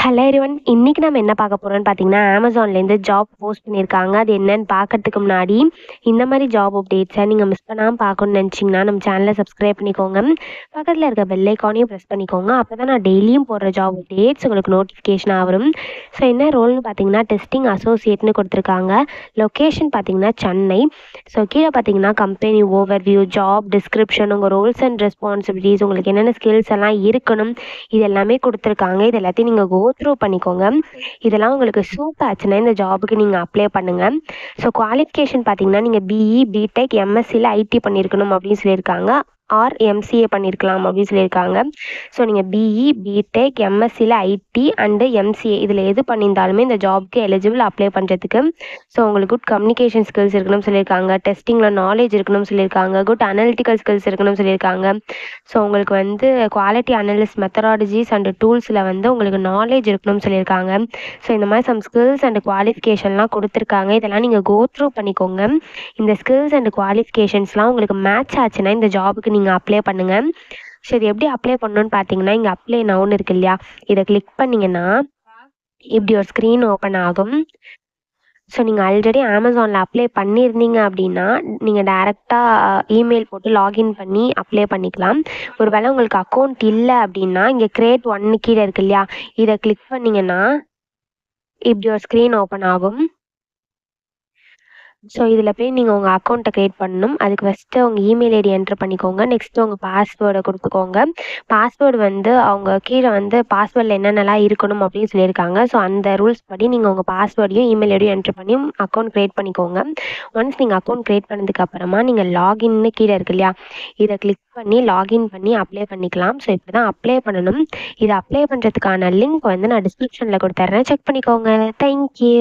Hello everyone. இன்னைக்கு நம்ம என்ன பார்க்க போறோம்னு பார்த்தீங்கன்னா, Amazonலேருந்து ஜாப் போஸ்ட் பண்ணியிருக்காங்க. அது என்னன்னு பார்க்கறதுக்கு முன்னாடி, இந்த மாரி ஜாப் அப்டேட்ஸை நீங்க மிஸ் பண்ணாம பார்க்கணும்னு நினச்சிங்கன்னா, நம்ம சேனலை சப்ஸ்கிரைப் பண்ணிக்கோங்க. பக்கத்துல இருக்க பெல் ஐக்கானையும் ப்ரெஸ் பண்ணிக்கோங்க. அப்பதான் நான் டெய்லியும் போடுற ஜாப் அப்டேட்ஸ் உங்களுக்கு நோட்டிஃபிகேஷனா வரும். ஸோ என்ன ரோல்னு பார்த்தீங்கன்னா, டெஸ்டிங் அசோசியேட்னு கொடுத்துருக்காங்க. லொகேஷன் பார்த்தீங்கன்னா சென்னை. ஸோ கீழே பார்த்தீங்கன்னா, கம்பெனி ஓவர்வியூ, ஜாப் டிஸ்கிரிப்ஷன், உங்கள் ரோல்ஸ் அண்ட் ரெஸ்பான்சிபிலிட்டிஸ், உங்களுக்கு என்னென்ன ஸ்கில்ஸ் எல்லாம் இருக்கணும், இது எல்லாமே கொடுத்துருக்காங்க. இது எல்லாத்தையும் நீங்கள் கோ த்ரூ பண்ணிக்கோங்க. இதெல்லாம் உங்களுக்கு சூட் ஆச்சுன்னா இந்த ஜாபுக்கு நீங்கள் அப்ளை பண்ணுங்கள். ஸோ குவாலிஃபிகேஷன் பார்த்தீங்கன்னா, நீங்கள் பிஇ, பிடெக், எம்எஸ்சியில் ஐடி பண்ணியிருக்கணும் அப்படின்னு சொல்லியிருக்காங்க. ஆர் எம்சிஏ பண்ணியிருக்கலாம் அப்படின்னு சொல்லியிருக்காங்க. ஸோ நீங்கள் பிஇ, பிடெக், எம்எஸ்சியில் ஐடி அண்டு எம்சிஏ இதில் எது பண்ணியிருந்தாலுமே இந்த ஜாப்க்கு எலிஜிபிள் அப்ளை பண்ணுறதுக்கு. ஸோ உங்களுக்கு குட் கம்யூனிகேஷன் ஸ்கில்ஸ் இருக்கணும்னு சொல்லியிருக்காங்க. டெஸ்டிங்கில் நாலேஜ் இருக்கணும்னு சொல்லியிருக்காங்க. குட் அனலிட்டிக்கல் ஸ்கில்ஸ் இருக்கணும்னு சொல்லியிருக்காங்க. ஸோ உங்களுக்கு வந்து குவாலிட்டி அனலிஸ்ட் மெத்தடாலஜிஸ் அண்ட் டூல்ஸில் வந்து உங்களுக்கு நாலேஜ் இருக்கணும்னு சொல்லியிருக்காங்க. ஸோ இந்த மாதிரி சம் ஸ்கில்ஸ் அண்ட் குவாலிஃபிகேஷன்லாம் கொடுத்துருக்காங்க. இதெல்லாம் நீங்கள் கோ த்ரூ பண்ணிக்கோங்க. இந்த ஸ்கில்ஸ் அண்ட் குவாலிஃபிகேஷன்ஸ்லாம் உங்களுக்கு மேட்ச் ஆச்சுன்னா இந்த ஜாபுக்கு நீங்கள் அப்ளை பண்ணுங்கள். ஸோ இது எப்படி அப்ளை பண்ணணும்னு பார்த்தீங்கன்னா, இங்கே அப்ளை நவுன்னு இருக்கு இல்லையா, இதை கிளிக் பண்ணிங்கன்னா இப்படி ஒரு ஸ்க்ரீன் ஓப்பன் ஆகும். ஸோ நீங்கள் ஆல்ரெடி Amazonல அப்ளை பண்ணியிருந்தீங்க அப்படின்னா, நீங்கள் டேரெக்டாக இமெயில் போட்டு லாகின் பண்ணி அப்ளை பண்ணிக்கலாம். ஒரு வேளை உங்களுக்கு அக்கௌண்ட் இல்லை அப்படின்னா, இங்கே கிரியேட் ஒன்னு கீழே இருக்கு இல்லையா, இதை கிளிக் பண்ணிங்கன்னா இப்படி ஒரு ஸ்க்ரீன் ஓப்பன் ஆகும். ஸோ இதில் போய் நீங்கள் உங்கள் அக்கௌண்ட்டை க்ரியேட் பண்ணணும். அதுக்கு ஃபஸ்ட்டு உங்கள் இமெயில் ஐடி என்ட்ரு பண்ணிக்கோங்க. நெக்ஸ்ட்டு உங்கள் பாஸ்வேர்டை கொடுத்துக்கோங்க. பாஸ்வேர்டு வந்து அவங்க கீழே வந்து பாஸ்வேர்டில் என்னென்னலாம் இருக்கணும் அப்படின்னு சொல்லியிருக்காங்க. ஸோ அந்த ரூல்ஸ் படி நீங்கள் உங்கள் பாஸ்வேர்டையும் இமெயில் ஐடியும் என்ட்ரு பண்ணி அக்கௌண்ட் க்ரியேட் பண்ணிக்கோங்க. ஒன்ஸ் நீங்கள் அக்கௌண்ட் க்ரியேட் பண்ணதுக்கப்புறமா நீங்கள் லாகின்னு கீழே இருக்கு இல்லையா, இதை கிளிக் பண்ணி லாகின் பண்ணி அப்ளை பண்ணிக்கலாம். ஸோ இப்படி தான் அப்ளை பண்ணணும். இதை அப்ளை பண்ணுறதுக்கான லிங்க் வந்து நான் டிஸ்கிரிப்ஷனில் கொடுத்துட்றேன். செக் பண்ணிக்கோங்க. தேங்க்யூ.